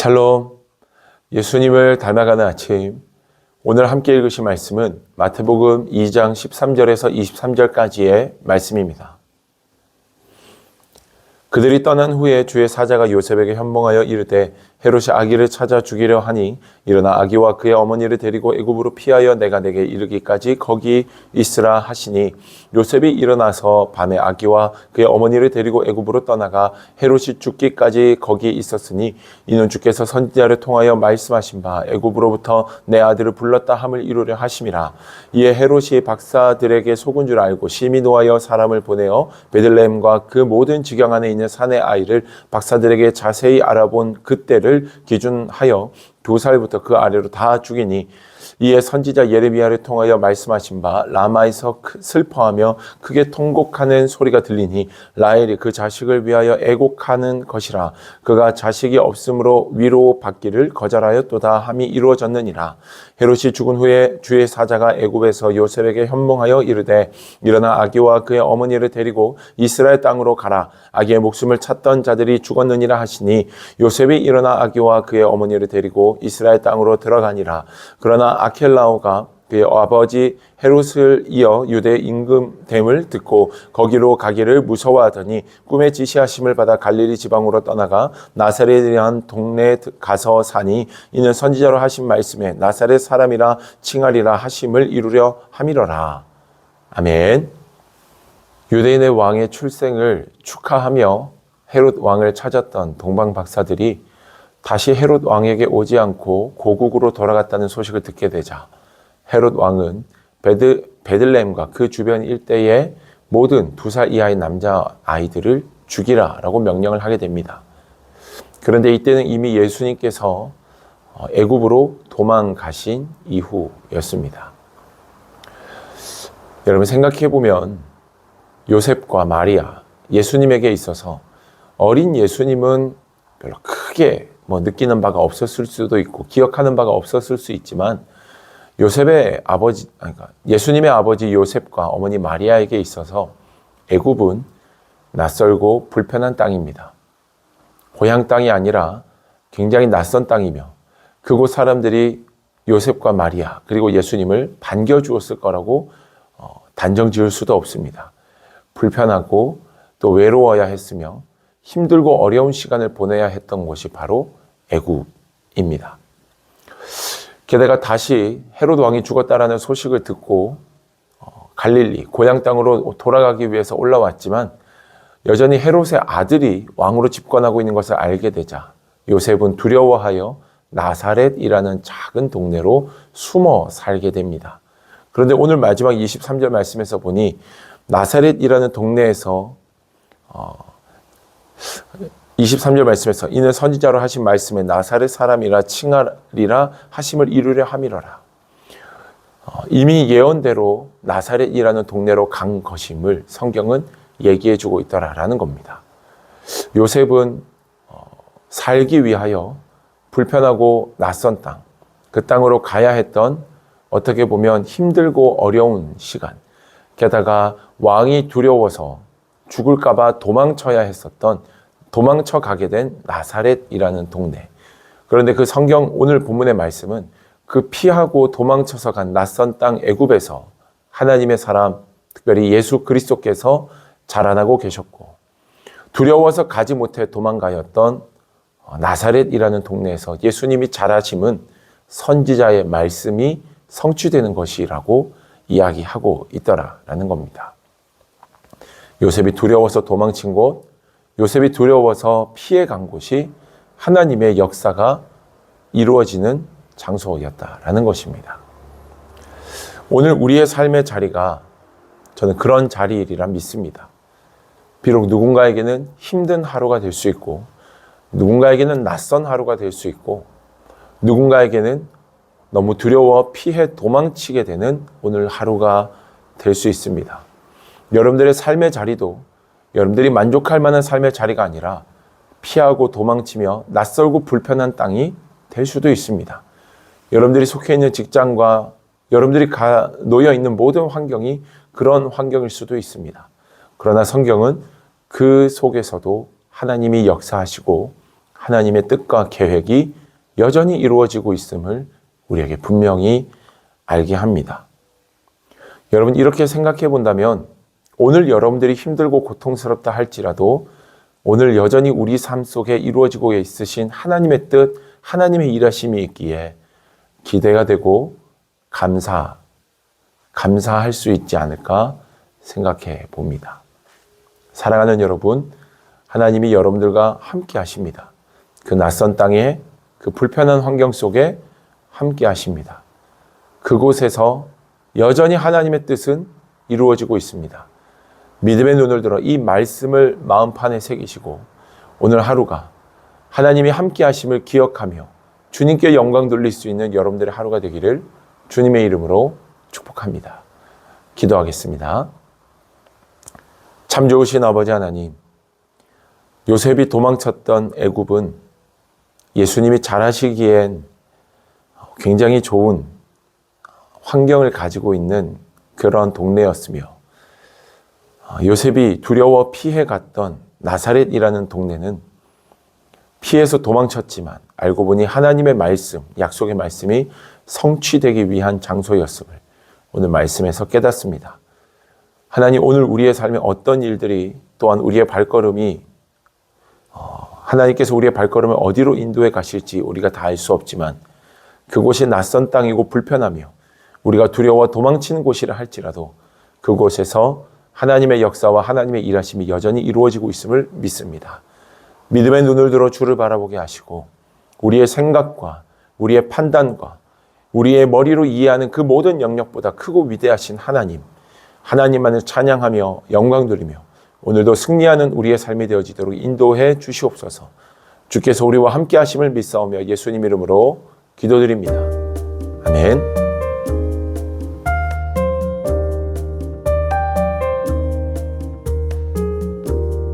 샬롬, 예수님을 닮아가는 아침. 오늘 함께 읽으실 말씀은 마태복음 2장 13절에서 23절까지의 말씀입니다. 그들이 떠난 후에 주의 사자가 요셉에게 현몽하여 이르되 헤롯이 아기를 찾아 죽이려 하니 일어나 아기와 그의 어머니를 데리고 애굽으로 피하여 내가 내게 이르기까지 거기 있으라 하시니 요셉이 일어나서 밤에 아기와 그의 어머니를 데리고 애굽으로 떠나가 헤롯이 죽기까지 거기 있었으니 이는 주께서 선지자를 통하여 말씀하신 바 애굽으로부터 내 아들을 불렀다 함을 이루려 하심이라. 이에 헤롯이 박사들에게 속은 줄 알고 심히 노하여 사람을 보내어 베들레헴과 그 모든 지경 안에 있는 산의 아이를 박사들에게 자세히 알아본 그때를 기준하여 2살부터 그 아래로 다 죽이니 이에 선지자 예레미야를 통하여 말씀하신 바 라마에서 슬퍼하며 크게 통곡하는 소리가 들리니 라헬이 그 자식을 위하여 애곡하는 것이라. 그가 자식이 없으므로 위로받기를 거절하였도다 함이 이루어졌느니라. 헤롯이 죽은 후에 주의 사자가 애굽에서 요셉에게 현몽하여 이르되 일어나 아기와 그의 어머니를 데리고 이스라엘 땅으로 가라. 아기의 목숨을 찾던 자들이 죽었느니라 하시니 요셉이 일어나 아기와 그의 어머니를 데리고 이스라엘 땅으로 들어가니라. 그러나 아켈라오가 그의 아버지 헤롯을 이어 유대 임금됨을 듣고 거기로 가기를 무서워하더니 꿈에 지시하심을 받아 갈릴리 지방으로 떠나가 나사렛이라는 동네에 가서 사니 이는 선지자로 하신 말씀에 나사렛 사람이라 칭하리라 하심을 이루려 함이로라. 아멘. 유대인의 왕의 출생을 축하하며 헤롯 왕을 찾았던 동방 박사들이 다시 헤롯 왕에게 오지 않고 고국으로 돌아갔다는 소식을 듣게 되자 헤롯 왕은 베들레헴과 그 주변 일대의 모든 2살 이하의 남자 아이들을 죽이라 라고 명령을 하게 됩니다. 그런데 이때는 이미 예수님께서 애굽으로 도망가신 이후였습니다. 여러분 생각해 보면 요셉과 마리아, 예수님에게 있어서 어린 예수님은 별로 크게 느끼는 바가 없었을 수도 있고 기억하는 바가 없었을 수 있지만 예수님의 아버지 요셉과 어머니 마리아에게 있어서 애굽은 낯설고 불편한 땅입니다. 고향 땅이 아니라 굉장히 낯선 땅이며 그곳 사람들이 요셉과 마리아 그리고 예수님을 반겨주었을 거라고 단정 지을 수도 없습니다. 불편하고 또 외로워야 했으며 힘들고 어려운 시간을 보내야 했던 곳이 바로 애굽입니다. 게다가 다시 헤롯 왕이 죽었다라는 소식을 듣고 갈릴리 고향 땅으로 돌아가기 위해서 올라왔지만 여전히 헤롯의 아들이 왕으로 집권하고 있는 것을 알게 되자 요셉은 두려워하여 나사렛이라는 작은 동네로 숨어 살게 됩니다. 그런데 오늘 마지막 23절 말씀에서 보니 나사렛이라는 동네에서 23절 말씀에서 이는 선지자로 하신 말씀에 나사렛 사람이라 칭하리라 하심을 이루려 함이로라. 이미 예언대로 나사렛이라는 동네로 간 것임을 성경은 얘기해 주고 있더라라는 겁니다. 요셉은 살기 위하여 불편하고 낯선 땅, 그 땅으로 가야 했던 어떻게 보면 힘들고 어려운 시간, 게다가 왕이 두려워서 죽을까 봐 도망쳐 가게 된 나사렛이라는 동네. 그런데 그 성경 오늘 본문의 말씀은 그 피하고 도망쳐서 간 낯선 땅 애굽에서 하나님의 사람, 특별히 예수 그리스도께서 자라나고 계셨고 두려워서 가지 못해 도망가였던 나사렛이라는 동네에서 예수님이 자라심은 선지자의 말씀이 성취되는 것이라고 이야기하고 있더라라는 겁니다. 요셉이 두려워서 도망친 곳, 요셉이 두려워서 피해 간 곳이 하나님의 역사가 이루어지는 장소였다라는 것입니다. 오늘 우리의 삶의 자리가 저는 그런 자리이리라 믿습니다. 비록 누군가에게는 힘든 하루가 될 수 있고 누군가에게는 낯선 하루가 될 수 있고 누군가에게는 너무 두려워 피해 도망치게 되는 오늘 하루가 될 수 있습니다. 여러분들의 삶의 자리도 여러분들이 만족할 만한 삶의 자리가 아니라 피하고 도망치며 낯설고 불편한 땅이 될 수도 있습니다. 여러분들이 속해 있는 직장과 여러분들이 놓여 있는 모든 환경이 그런 환경일 수도 있습니다. 그러나 성경은 그 속에서도 하나님이 역사하시고 하나님의 뜻과 계획이 여전히 이루어지고 있음을 우리에게 분명히 알게 합니다. 여러분, 이렇게 생각해 본다면 오늘 여러분들이 힘들고 고통스럽다 할지라도 오늘 여전히 우리 삶 속에 이루어지고 있으신 하나님의 뜻, 하나님의 일하심이 있기에 기대가 되고 감사할 수 있지 않을까 생각해 봅니다. 사랑하는 여러분, 하나님이 여러분들과 함께 하십니다. 그 낯선 땅에 그 불편한 환경 속에 함께 하십니다. 그곳에서 여전히 하나님의 뜻은 이루어지고 있습니다. 믿음의 눈을 들어 이 말씀을 마음판에 새기시고 오늘 하루가 하나님이 함께 하심을 기억하며 주님께 영광 돌릴 수 있는 여러분들의 하루가 되기를 주님의 이름으로 축복합니다. 기도하겠습니다. 참 좋으신 아버지 하나님, 요셉이 도망쳤던 애굽은 예수님이 잘하시기엔 굉장히 좋은 환경을 가지고 있는 그런 동네였으며 요셉이 두려워 피해 갔던 나사렛이라는 동네는 피해서 도망쳤지만 알고 보니 하나님의 말씀, 약속의 말씀이 성취되기 위한 장소였음을 오늘 말씀에서 깨닫습니다. 하나님, 오늘 우리의 삶에 어떤 일들이 또한 우리의 발걸음이 하나님께서 우리의 발걸음을 어디로 인도해 가실지 우리가 다 알 수 없지만 그곳이 낯선 땅이고 불편하며 우리가 두려워 도망치는 곳이라 할지라도 그곳에서 하나님의 역사와 하나님의 일하심이 여전히 이루어지고 있음을 믿습니다. 믿음의 눈을 들어 주를 바라보게 하시고 우리의 생각과 우리의 판단과 우리의 머리로 이해하는 그 모든 영역보다 크고 위대하신 하나님만을 찬양하며 영광 돌리며 오늘도 승리하는 우리의 삶이 되어지도록 인도해 주시옵소서. 주께서 우리와 함께 하심을 믿사오며 예수님 이름으로 기도드립니다. 아멘.